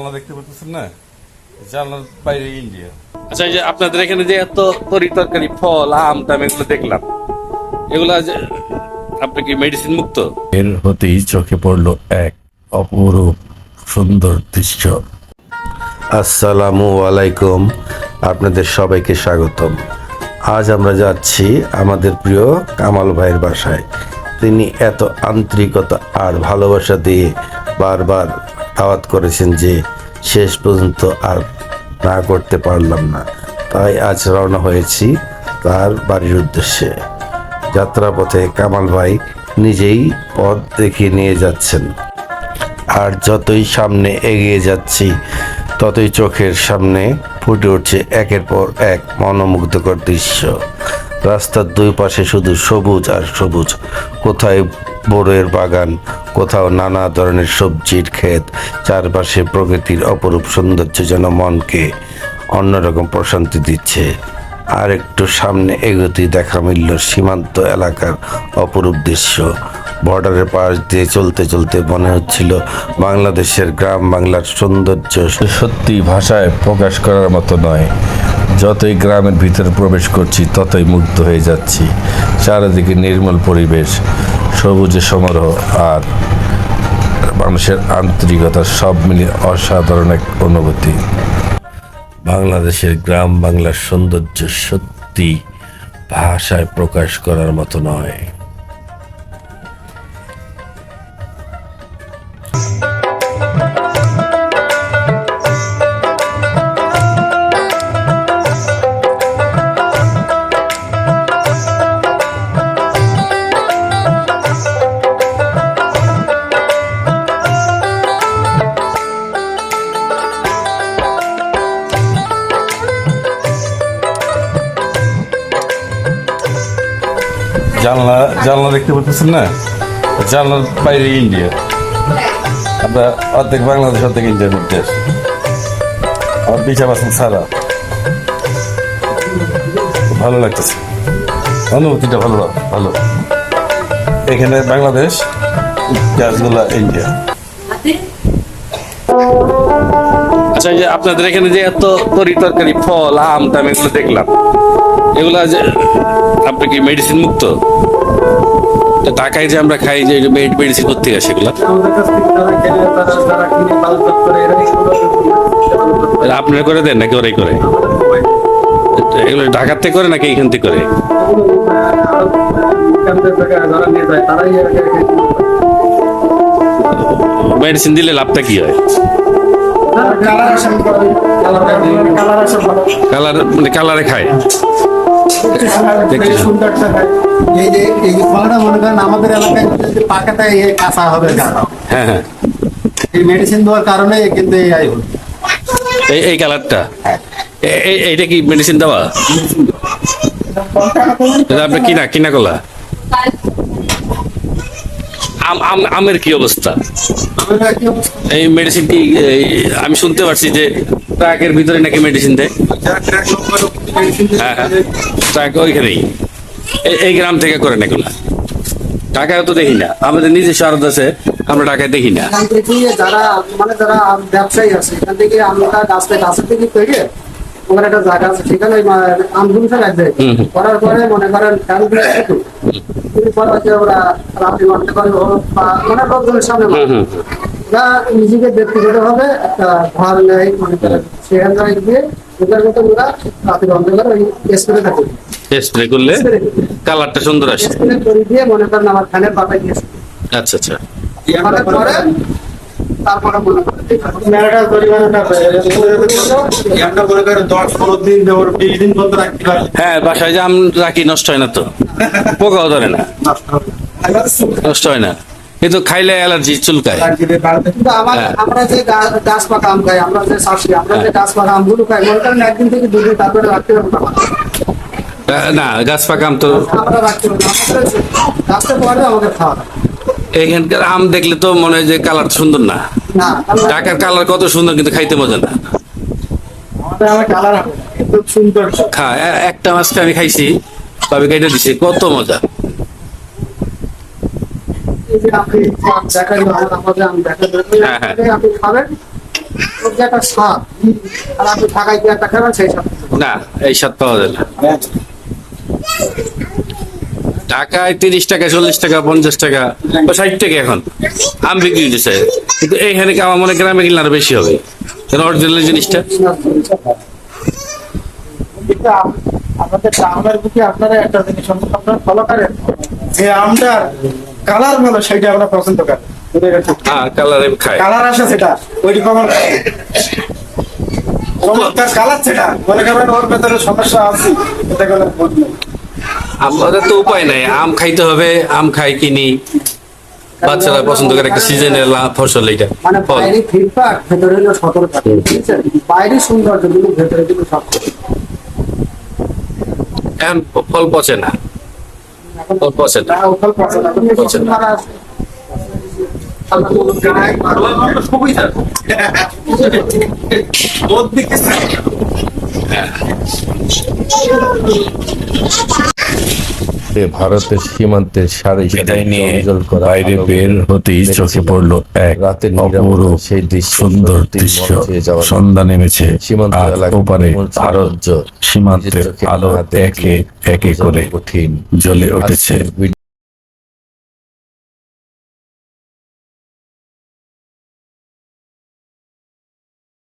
জানলা দেখতে পাচ্ছেন না, জানলার বাইরে ইন্ডিয়া। আচ্ছা, এই যে আপনাদের এখানে যে এত তরি তরকারি, ফল, আম টাম এগুলো দেখলাম, এগুলা যে আপনি কি মেডিসিন মুক্ত? এর হতেই চোখে পড়লো এক অপরূপ সুন্দর দৃশ্য। আসসালামু আলাইকুম, আপনাদের সবাইকে স্বাগতম। আজ আমরা যাচ্ছি আমাদের প্রিয় কামাল ভাইয়ের বাসায়। তিনি এত আন্তরিকতা আর ভালোবাসা দিয়ে বারবার দাওয়াত করেছেন যে শেষ পর্যন্ত আর না করতে পারলাম না, তাই আজ রওনা হয়েছি তার বাড়ির উদ্দেশ্যে। যাত্রাপথে কামাল ভাই নিজেই পথ দেখিয়ে নিয়ে যাচ্ছেন, আর যতই সামনে এগিয়ে যাচ্ছি ততই চোখের সামনে ফুটে উঠছে একের পর এক মনোমুগ্ধকর দৃশ্য। রাস্তার দুই পাশে শুধু সবুজ আর সবুজ, কোথায় বড়ের বাগান, কোথাও নানা ধরনের সবজির ক্ষেত। চারপাশে প্রকৃতির অপরূপ সৌন্দর্য যেন মনকে অন্যরকম প্রশান্তি দিচ্ছে। আর একটু সামনে এগোতেই দেখা মিলল সীমান্ত এলাকার অপরূপ দৃশ্য। বর্ডারের পাশ দিয়ে চলতে চলতে মনে হচ্ছিল বাংলাদেশের গ্রাম বাংলার সৌন্দর্য সত্যি ভাষায় প্রকাশ করার মতো নয়। যতই গ্রামের ভিতরে প্রবেশ করছি ততই মুগ্ধ হয়ে যাচ্ছি। চারিদিকে নির্মল পরিবেশ, সবুজে সমারোহ আর মানুষের আন্তরিকতা, সব মিলিয়ে অসাধারণ এক অনুভূতি। বাংলাদেশের গ্রাম বাংলার সৌন্দর্য সত্যি ভাষায় প্রকাশ করার মতো নয়। জানলা জানলা দেখতে পাচ্ছেন না, জানলার বাইরে ইন্ডিয়া। আমরা অর্ধেক বাংলাদেশ অর্ধেক ইন্ডিয়ার মধ্যে আছি। আমার পিছা বাসন সারা ভালো লাগতেছে, অনুভূতিটা ভালো ভালো। এখানে বাংলাদেশ, গাছগুলা ইন্ডিয়া। আচ্ছা, এই যে আপনাদের এখানে যে এত তরি তরকারি, ফল, আম টাম এগুলো দেখলাম, এগুলা যে আপনি কি মেডিসিন মুক্ত? ঢাকায় যে আমরা খাই যে মেডিসিন করতে আসে, এগুলা আপনারা করে দেন নাকি ওরাই করে? এগুলো ঢাকার থেকে করে নাকি এইখান থেকে করে? মেডিসিন দিলে লাভটা কি হয়? কালার মানে কালারে খায়। আমাদের এলাকায় পাকাটা কাঁচা হবে, হ্যাঁ হ্যাঁ, এই মেডিসিন দেওয়ার কারণে কিন্তু এই কালারটা, এইটা কি মেডিসিন দেওয়া? আপনি কিনা কিনা কলা। আমের কি অবস্থা? এই মেডিসিন কি আমি শুনতে পারছি যে ট্রাকের ভিতরে নাকি মেডিসিন দেয়? হ্যাঁ হ্যাঁ, ট্রাক ওইখানেই। এই গ্রাম থেকে করেন এগুলা? ঢাকায় তো দেখি না, আমাদের নিজস্ব আড়ত আছে, আমরা ঢাকায় দেখি না। যারা মানে যারা ব্যবসায়ী আছে এখান থেকে আমরা গাছের থেকে পেরে ওখানে একটা জায়গা আছে, সেখানে আমগুলো রাখবে। করার পরে মনে করেন ওরা রাত্রি মারতে পারে মানে লোকজনের সামনে ওরা নিজেকে ব্যক্তিগত ভাবে একটা ঘর নেয়, মনে করেন সেখানে গিয়ে ওদের মতো ওরা রাত্রি অন্ধকার ওই স্প্রে থাকে, স্প্রে করলে কালারটা সুন্দর আসে। স্প্রে করে দিয়ে মনে করেন আমার ফ্যানের পাতায় দিয়েছে। আচ্ছা আচ্ছা, পরে তারপরে মনে করেন হ্যাঁ, বাসায় যে আম রাখি নষ্ট হয় না তো? পোকাও ধরে না, নষ্ট হয় না, কিন্তু খাইলে অ্যালার্জি চুলকায়। কিন্তু আমরা যে গাছ পাকা আম খাই, আমরা যে চাষি, আমরা যে গাছ পাকা আমগুলো খাই, মনে করেন একদিন থেকে দুদিন তারপরে রাখতে পারবো না, গাছ পাকা আম তো আমরা রাখতে পারবো, গাছটা পরে আমাদের খাওয়া। এইখানকার আম দেখলে তো মনে হয় যে কালার সুন্দর না। ঢাকার কালার কত সুন্দর, কিন্তু খাইতে মজা না। একটা মাছটা আমি খাইছি, তবে কেটে দিছে, কত মজা। আপনি খাবেন ওর যে একটা স্বাদ, আর আপনি ঢাকায় গিয়ে একটা খাবেন সেই স্বাদ। না, এই স্বাদ পাওয়া যায় না। ঢাকায় 30 টাকা, 40 টাকা, 50 টাকা বা 60 টাকা এখন আম বিক্রি দিচ্ছে, কিন্তু এইখানে কি আমার মনে হয় গ্রামে কিনলে আরো বেশি হবে, কারণ অরিজিনাল জিনিসটা। কিন্তু আমাদের আমের প্রতি আপনারা একটা জিনিস আপনারা ফলো করেন, যে আমটার কালার ভালো সেটা আমরা পছন্দ করি। হ্যাঁ, কালার খায়। কালার আসে সেটা ওইরকম চমৎকার কালার, সেটা মনে করেন ওর ভেতরে সমস্যা আছে, এটা কোনো বোধ নেই। আমাদের তো উপায় নাই, আম খাইতে হবে, আম খাই কিনি, বাচ্চারা পছন্দ করে একটা সিজনের ফসল এটা মানে ফল। বাইরে ফিটফাট, ভেতরে হলো সতর্ক থাকে, বুঝছেন? বাইরে সৌন্দর্য কিন্তু ভেতরে কিন্তু সব। এখন ফল পচে না, ফল পচে না। ওখানে পছন্দ করে পছন্দ। মারা আছে। ভারতের সীমান্তের সারি বিদায় নিয়ে জল করা বাইরে আলো বের হতেই চোখে পড়ল এক রাতের অপরূপ সেই দৃশ্য সুন্দর সত্যিই দৃশ্য। মন ছুঁয়ে যাওয়ার মতো। সন্ধ্যা নেমেছে, সীমান্ত আর এলাকায় ওপারে মন ছুঁয়ে ভারত যাওয়ার সীমান্তের চোখে আলো না দেখলে একে একে করে কঠিন জ্বলে উঠেছে। আজকের